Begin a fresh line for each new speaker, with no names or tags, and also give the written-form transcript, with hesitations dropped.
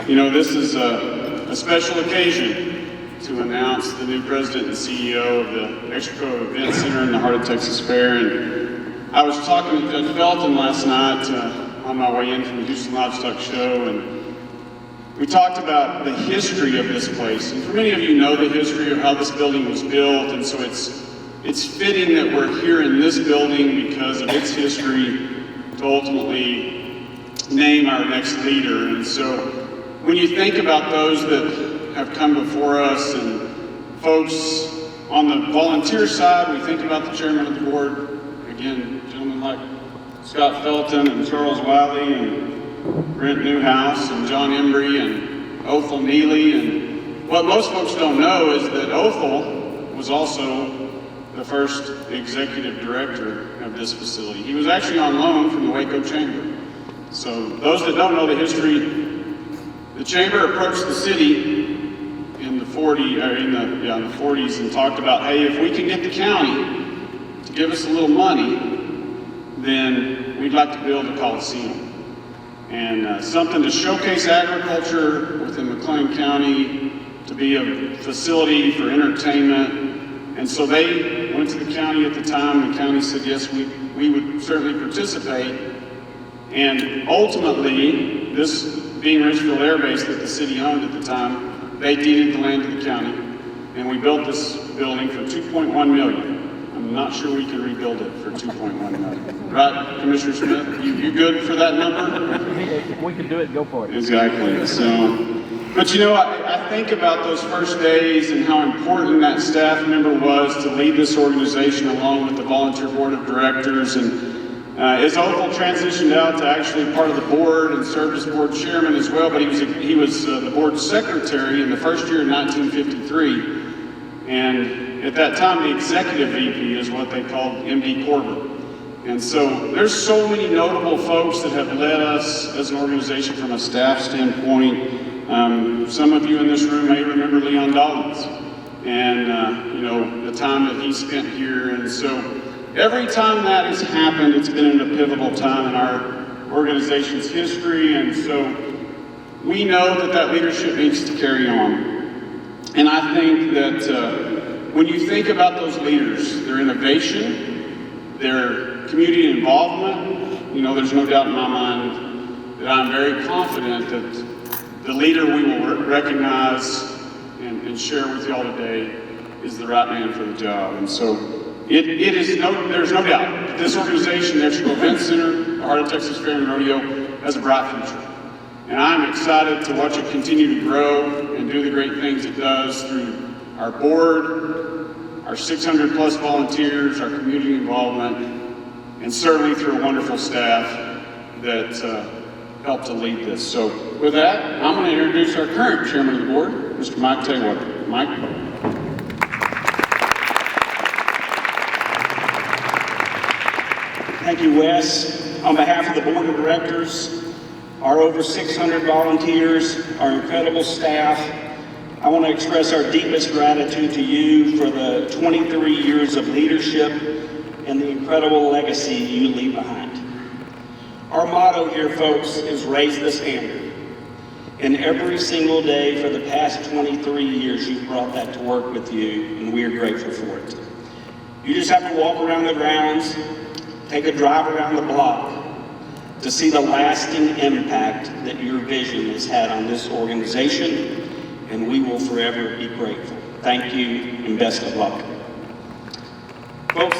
You know, this is a special occasion to announce the new president and CEO of the Extraco Events Center in the heart of Texas Fair. And I was talking to Judge Felton last night on my way in from the Houston Livestock Show, and we talked about the history of this place. And for many of you know the history of how this building was built, and so it's fitting that we're here in this building because of its history to ultimately name our next leader. And so when you think about those that have come before us and folks on the volunteer side, we think about the chairman of the board, again, gentlemen like Scott Felton and Charles Wiley and Brent Newhouse and John Embry and Othel Neely. And what most folks don't know is that Othel was also the first executive director of this facility. He was actually on loan from the Waco Chamber. So those that don't know the history, the Chamber approached the city in the 40s and talked about, hey, if we can get the county to give us a little money, then we'd like to build a coliseum. And something to showcase agriculture within McLean County, to be a facility for entertainment. And so they went to the county at the time. The county said, yes, we would certainly participate. And ultimately, this being Richfield Air Base that the city owned at the time, they deeded the land to the county, and we built this building for $2.1 million. I'm not sure we can rebuild it for $2.1 million. Right, Commissioner Smith? You good for that number?
If we can do it, go for it.
Exactly. So, but you know, I think about those first days and how important that staff member was to lead this organization along with the volunteer board of directors. And as Othel transitioned out to actually part of the board and served as board chairman as well, but he was the board secretary in the first year in 1953. And at that time, the executive VP is what they called MD Corbett. And so there's so many notable folks that have led us as an organization from a staff standpoint. Some of you in this room may remember Leon Dollins and you know, the time that he spent here. And so every time that has happened, it's been in a pivotal time in our organization's history. And so we know that leadership needs to carry on. And I think that when you think about those leaders, their innovation, their community involvement, you know, there's no doubt in my mind that I'm very confident that the leader we will recognize and share with y'all today is the right man for the job. And so there's no doubt that this organization, the Extraco Events Center, the heart of Texas Fair and Rodeo, has a bright future. And I'm excited to watch it continue to grow and do the great things it does through our board, our 600 plus volunteers, our community involvement, and certainly through a wonderful staff that helped to lead this. So with that, I'm going to introduce our current chairman of the board, Mr. Mike Taylor. Mike.
Thank you, Wes. On behalf of the board of directors, our over 600 volunteers, our incredible staff, I want to express our deepest gratitude to you for the 23 years of leadership and the incredible legacy you leave behind. Our motto here, folks, is raise the standard. And every single day for the past 23 years, you've brought that to work with you, and we are grateful for it. You just have to walk around the grounds, take a drive around the block to see the lasting impact that your vision has had on this organization, and we will forever be grateful. Thank you, and best of luck. Folks,